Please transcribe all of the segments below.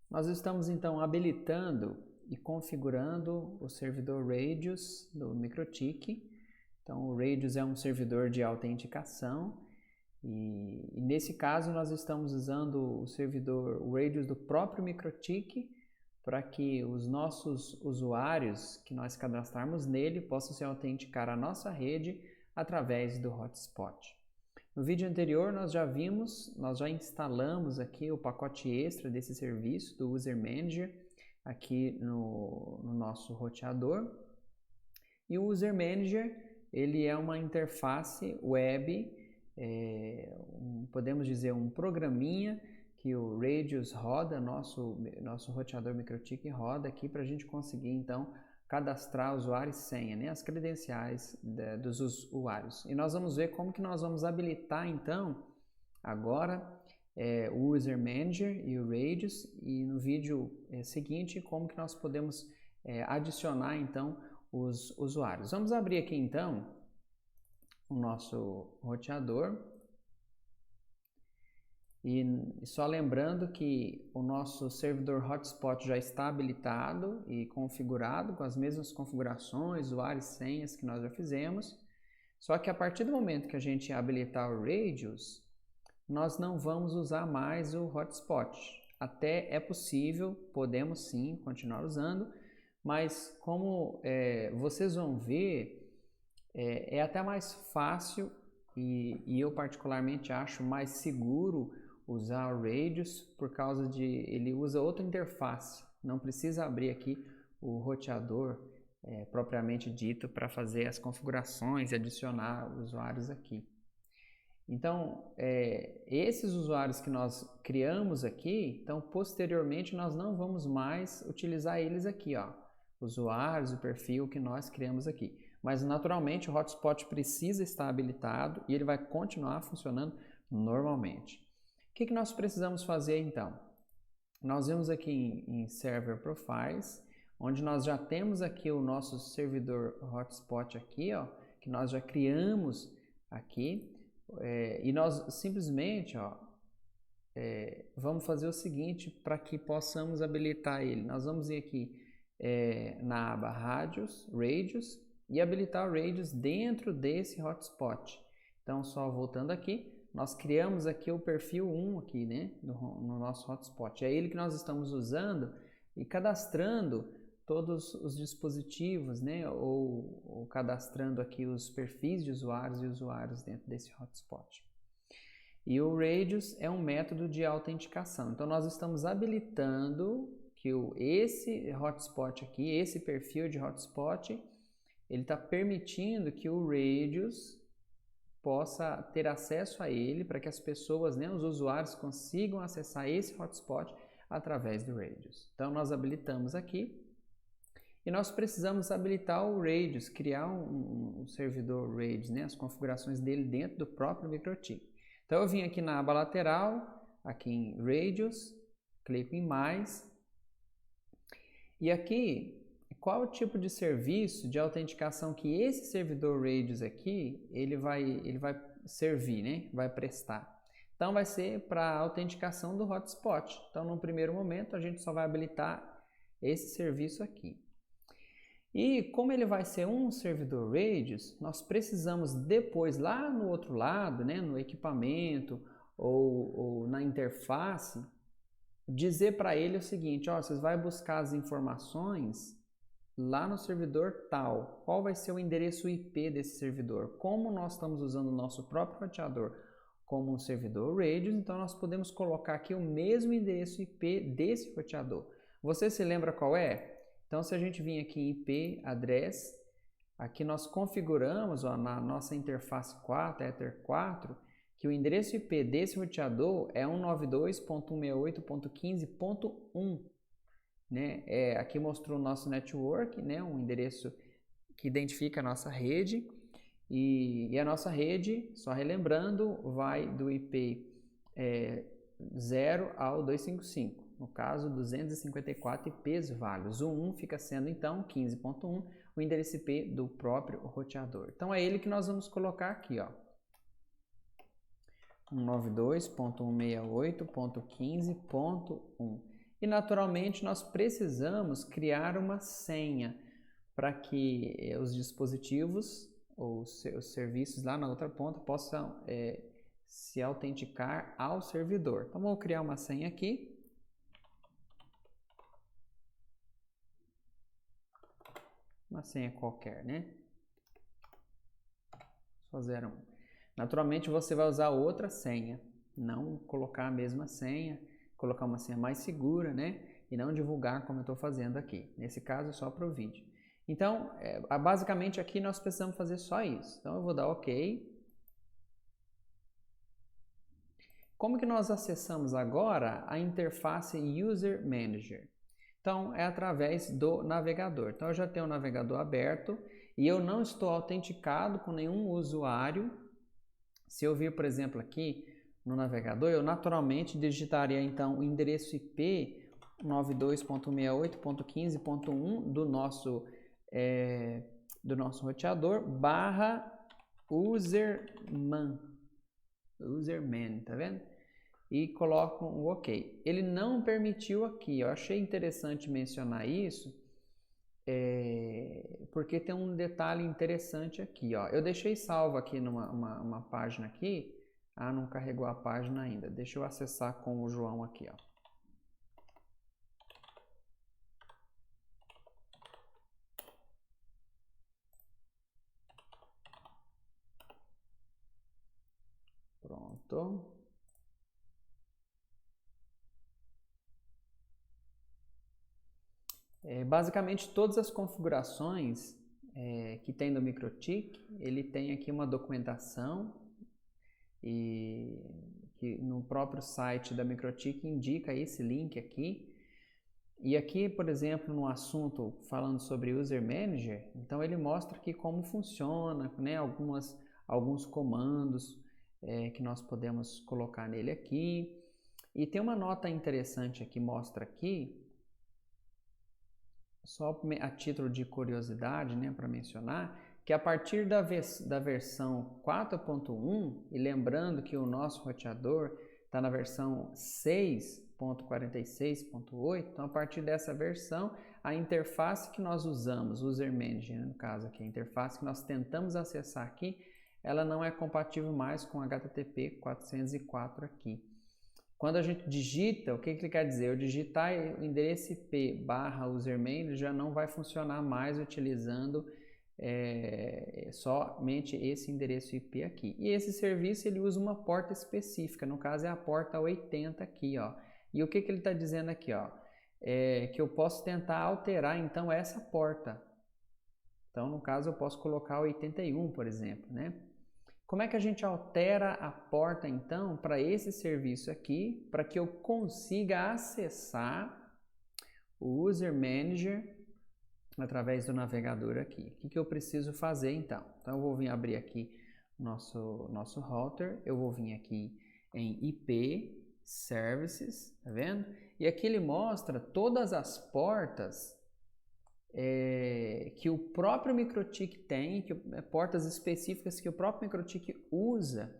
Nós estamos então habilitando e configurando o servidor Radius do MikroTik. Então o Radius é um servidor de autenticação e nesse caso nós estamos usando o servidor Radius do próprio MikroTik para que os nossos usuários que nós cadastrarmos nele possam se autenticar à nossa rede através do hotspot. No vídeo anterior nós já instalamos aqui o pacote extra desse serviço do User Manager aqui no nosso roteador. E o User Manager ele é uma interface web, podemos dizer um programinha que o Radius roda, nosso roteador MikroTik roda aqui para a gente conseguir então cadastrar usuário e senha, né, as credenciais dos usuários. E nós vamos ver como que nós vamos habilitar então agora o User Manager e o Radius, e no vídeo seguinte como que nós podemos adicionar então os usuários. Vamos abrir aqui então o nosso roteador. E só lembrando que o nosso servidor hotspot já está habilitado e configurado com as mesmas configurações, usuários e senhas que nós já fizemos. Só que a partir do momento que a gente habilitar o Radius, nós não vamos usar mais o hotspot. Até é possível, podemos sim continuar usando, mas como vocês vão ver, é até mais fácil e eu particularmente acho mais seguro usar o Radius por causa de ele usa outra interface, não precisa abrir aqui o roteador propriamente dito para fazer as configurações e adicionar usuários aqui. Então, esses usuários que nós criamos aqui, então posteriormente nós não vamos mais utilizar eles aqui, ó, usuários, o perfil que nós criamos aqui. Mas naturalmente o hotspot precisa estar habilitado e ele vai continuar funcionando normalmente. O que nós precisamos fazer então? Nós vamos aqui em Server Profiles, onde nós já temos aqui o nosso servidor hotspot aqui, ó, que nós já criamos aqui, e nós simplesmente vamos fazer o seguinte para que possamos habilitar ele. Nós vamos ir aqui na aba Radius e habilitar o Radius dentro desse hotspot. Então só voltando aqui, nós criamos aqui o perfil 1 aqui, né, no nosso hotspot. É ele que nós estamos usando e cadastrando todos os dispositivos, né, ou cadastrando aqui os perfis de usuários e usuários dentro desse hotspot. E o Radius é um método de autenticação. Então nós estamos habilitando que esse hotspot aqui, esse perfil de hotspot, ele está permitindo que o Radius possa ter acesso a ele para que as pessoas, né, os usuários consigam acessar esse hotspot através do Radius. Então nós habilitamos aqui e nós precisamos habilitar o Radius, criar um servidor Radius, né, as configurações dele dentro do próprio MikroTik. Então eu vim aqui na aba lateral, aqui em Radius, clico em mais e aqui qual o tipo de serviço de autenticação que esse servidor Radius aqui ele vai servir, né? Vai prestar. Então vai ser para a autenticação do hotspot. Então no primeiro momento a gente só vai habilitar esse serviço aqui. E como ele vai ser um servidor Radius, nós precisamos depois lá no outro lado, né, no equipamento ou na interface, dizer para ele o seguinte, ó, vocês vão buscar as informações lá no servidor tal. Qual vai ser o endereço IP desse servidor? Como nós estamos usando o nosso próprio roteador como um servidor Radius, então nós podemos colocar aqui o mesmo endereço IP desse roteador. Você se lembra qual é? Então se a gente vir aqui em IP address, aqui nós configuramos na nossa interface 4, Ether 4, que o endereço IP desse roteador é 192.168.15.1. Né? Aqui mostrou o nosso network, né? Um endereço que identifica a nossa rede e a nossa rede, só relembrando, vai do IP 0 ao 255, no caso 254 IPs válidos. O 1 fica sendo então 15.1, o endereço IP do próprio roteador. Então é ele que nós vamos colocar aqui, ó. 192.168.15.1. E naturalmente nós precisamos criar uma senha para que os dispositivos ou os serviços lá na outra ponta possam se autenticar ao servidor. Então vou criar uma senha aqui. Uma senha qualquer, né? Só 01. Naturalmente você vai usar outra senha, não colocar a mesma senha, colocar uma senha mais segura, né? E não divulgar como eu estou fazendo aqui. Nesse caso, só para o vídeo. Então, basicamente aqui nós precisamos fazer só isso. Então eu vou dar OK. Como que nós acessamos agora a interface User Manager? Então, é através do navegador. Então, eu já tenho o navegador aberto e eu não estou autenticado com nenhum usuário. Se eu vir, por exemplo, aqui no navegador, eu naturalmente digitaria, então, o endereço IP 92.68.15.1 do nosso roteador / userman, tá vendo? E coloco o OK. Ele não permitiu aqui. Eu achei interessante mencionar isso, porque tem um detalhe interessante aqui. Ó. Eu deixei salvo aqui numa página aqui. Ah, não carregou a página ainda. Deixa eu acessar com o João aqui. Ó. Pronto. Basicamente, todas as configurações que tem no MikroTik, ele tem aqui uma documentação e que no próprio site da MikroTik indica esse link aqui. E aqui, por exemplo, no assunto falando sobre User Manager, então ele mostra aqui como funciona, né, alguns comandos que nós podemos colocar nele aqui. E tem uma nota interessante aqui, mostra aqui, só a título de curiosidade, né, para mencionar, que a partir da versão 4.1, e lembrando que o nosso roteador está na versão 6.46.8, então a partir dessa versão, a interface que nós usamos, User Manager, né, no caso aqui, a interface que nós tentamos acessar aqui, ela não é compatível mais com HTTP 404 aqui. Quando a gente digita, o que ele quer dizer? Eu digitar o endereço IP / user manager já não vai funcionar mais utilizando somente esse endereço IP aqui. E esse serviço ele usa uma porta específica, no caso é a porta 80 aqui, ó. E o que ele está dizendo aqui, ó? Que eu posso tentar alterar então essa porta. Então, no caso, eu posso colocar 81, por exemplo, né? Como é que a gente altera a porta, então, para esse serviço aqui, para que eu consiga acessar o User Manager através do navegador aqui? O que eu preciso fazer, então? Então, eu vou vir abrir aqui nosso router, eu vou vir aqui em IP, Services, tá vendo? E aqui ele mostra todas as portas que o próprio MikroTik tem, portas específicas que o próprio MikroTik usa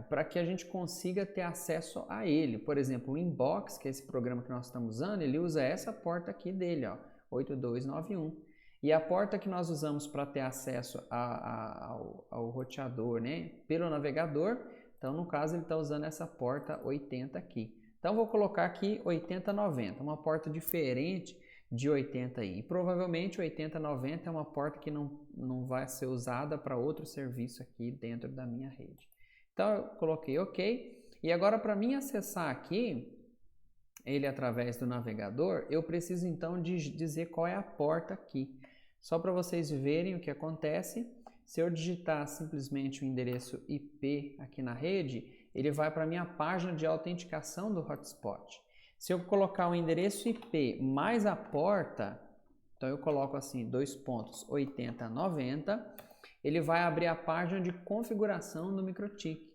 para que a gente consiga ter acesso a ele. Por exemplo, o Inbox, que é esse programa que nós estamos usando, ele usa essa porta aqui dele, ó, 8291. E a porta que nós usamos para ter acesso ao roteador, né, pelo navegador, então no caso ele está usando essa porta 80 aqui. Então vou colocar aqui 8090, uma porta diferente de 80i. E provavelmente 8090 é uma porta que não vai ser usada para outro serviço aqui dentro da minha rede. Então eu coloquei OK. E agora para mim acessar aqui, ele através do navegador, eu preciso então dizer qual é a porta aqui. Só para vocês verem o que acontece, se eu digitar simplesmente o endereço IP aqui na rede, ele vai para a minha página de autenticação do hotspot. Se eu colocar o endereço IP mais a porta, então eu coloco assim, 2.8090, ele vai abrir a página de configuração do MikroTik.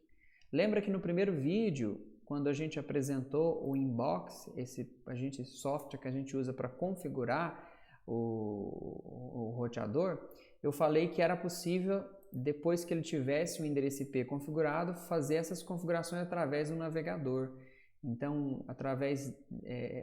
Lembra que no primeiro vídeo, quando a gente apresentou o Inbox, esse software que a gente usa para configurar o roteador, eu falei que era possível, depois que ele tivesse o endereço IP configurado, fazer essas configurações através do navegador. Então,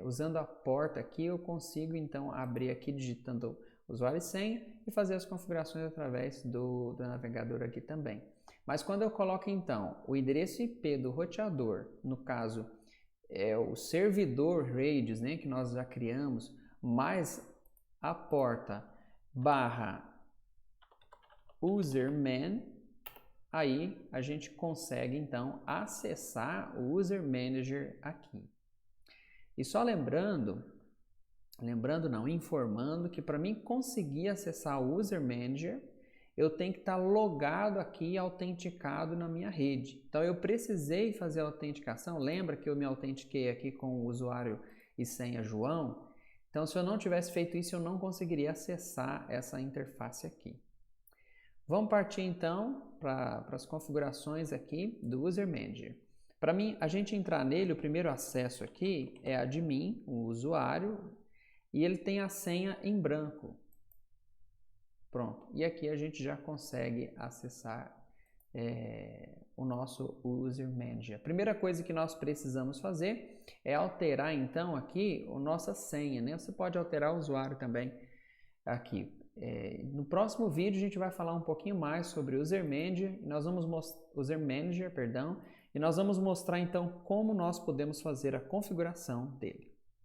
usando a porta aqui, eu consigo então abrir aqui digitando usuário e senha e fazer as configurações através do navegador aqui também. Mas quando eu coloco então o endereço IP do roteador, no caso é o servidor Radius, né, que nós já criamos, mais a porta /userman, aí a gente consegue então acessar o User Manager aqui. E só informando que para mim conseguir acessar o User Manager, eu tenho que estar logado aqui e autenticado na minha rede. Então eu precisei fazer a autenticação, lembra que eu me autentiquei aqui com o usuário e senha João? Então se eu não tivesse feito isso, eu não conseguiria acessar essa interface aqui. Vamos partir então para as configurações aqui do User Manager. Para mim, a gente entrar nele, o primeiro acesso aqui é admin, o usuário, e ele tem a senha em branco. Pronto, e aqui a gente já consegue acessar o nosso User Manager. A primeira coisa que nós precisamos fazer é alterar então aqui a nossa senha, né? Você pode alterar o usuário também aqui. No próximo vídeo a gente vai falar um pouquinho mais sobre o User Manager, e nós vamos e nós vamos mostrar então como nós podemos fazer a configuração dele.